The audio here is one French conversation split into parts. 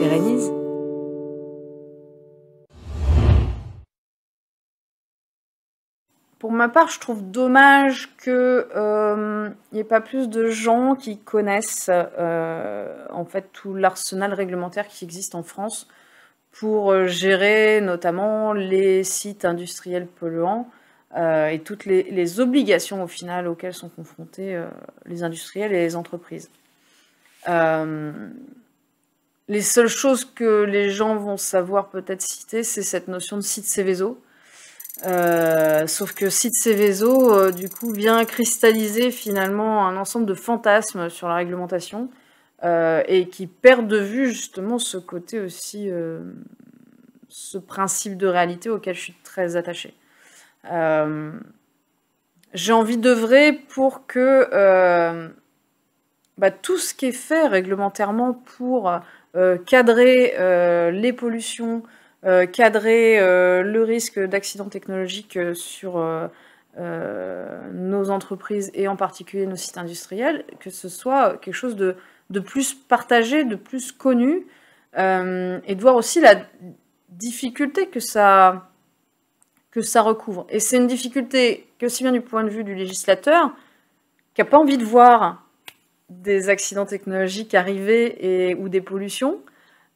pérennise. Pour ma part, je trouve dommage qu'il n'y ait pas plus de gens qui connaissent en fait tout l'arsenal réglementaire qui existe en France pour gérer notamment les sites industriels polluants et toutes les obligations au final auxquelles sont confrontés les industriels et les entreprises. Les seules choses que les gens vont savoir peut-être citer, c'est cette notion de site Seveso. Sauf que site Seveso, du coup, vient cristalliser finalement un ensemble de fantasmes sur la réglementation et qui perd de vue justement ce côté aussi, ce principe de réalité auquel je suis très attachée. J'ai envie d'œuvrer pour que tout ce qui est fait réglementairement pour cadrer les pollutions, cadrer le risque d'accident technologique sur nos entreprises et en particulier nos sites industriels, que ce soit quelque chose de plus partagé, de plus connu, et de voir aussi la difficulté que ça recouvre. Et c'est une difficulté que aussi bien du point de vue du législateur, qui n'a pas envie de voir des accidents technologiques arriver ou des pollutions,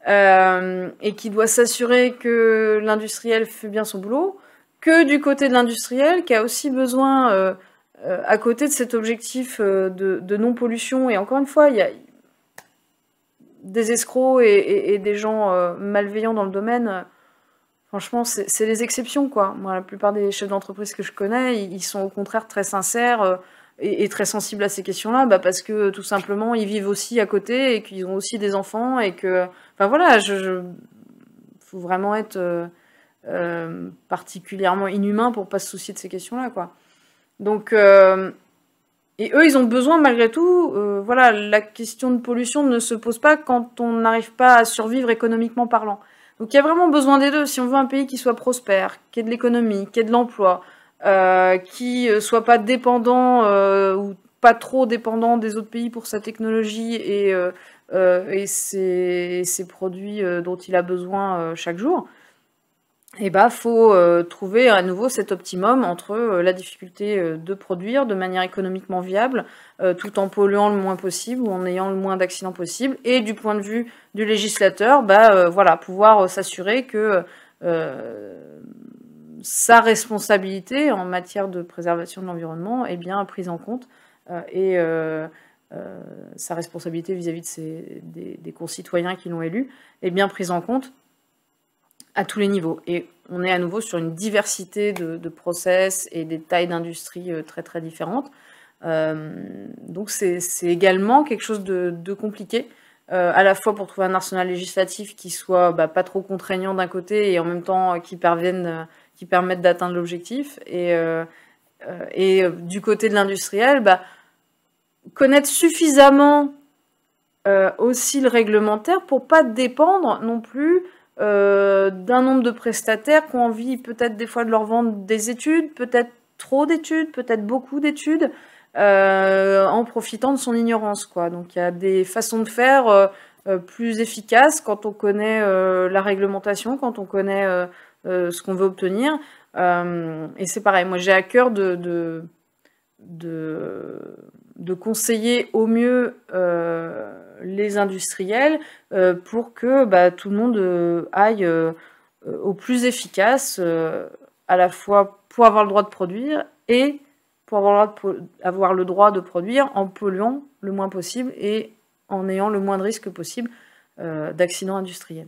et qui doit s'assurer que l'industriel fait bien son boulot, que du côté de l'industriel, qui a aussi besoin, à côté de cet objectif de non-pollution, et encore une fois, il y a des escrocs et des gens malveillants dans le domaine, franchement, c'est les exceptions, quoi. Moi, la plupart des chefs d'entreprise que je connais, ils sont au contraire très sincères et très sensibles à ces questions-là, parce que tout simplement, ils vivent aussi à côté et qu'ils ont aussi des enfants et que... Enfin voilà, faut vraiment être particulièrement inhumain pour pas se soucier de ces questions-là, quoi. Donc... et eux, ils ont besoin, malgré tout, voilà, la question de pollution ne se pose pas quand on n'arrive pas à survivre économiquement parlant. Donc il y a vraiment besoin des deux. Si on veut un pays qui soit prospère, qui ait de l'économie, qui ait de l'emploi, qui soit pas dépendant ou pas trop dépendant des autres pays pour sa technologie et ses produits dont il a besoin chaque jour, et faut trouver à nouveau cet optimum entre la difficulté de produire de manière économiquement viable, tout en polluant le moins possible ou en ayant le moins d'accidents possible, et du point de vue du législateur, voilà, pouvoir s'assurer que sa responsabilité en matière de préservation de l'environnement est bien prise en compte, et sa responsabilité vis-à-vis des concitoyens qui l'ont élu est bien prise en compte à tous les niveaux. Et on est à nouveau sur une diversité de process et des tailles d'industrie très très différentes. Donc c'est également quelque chose de compliqué, à la fois pour trouver un arsenal législatif qui soit pas trop contraignant d'un côté et en même temps qui permette d'atteindre l'objectif. Et du côté de l'industriel, connaître suffisamment aussi le réglementaire pour pas dépendre non plus d'un nombre de prestataires qui ont envie peut-être des fois de leur vendre des études, peut-être trop d'études, peut-être beaucoup d'études, en profitant de son ignorance, quoi. Donc il y a des façons de faire plus efficaces quand on connaît la réglementation, quand on connaît ce qu'on veut obtenir. Et c'est pareil, moi j'ai à cœur de conseiller au mieux les industriels pour que tout le monde aille au plus efficace, à la fois pour avoir le droit de produire et pour avoir le droit de produire en polluant le moins possible et en ayant le moins de risques possible d'accidents industriels.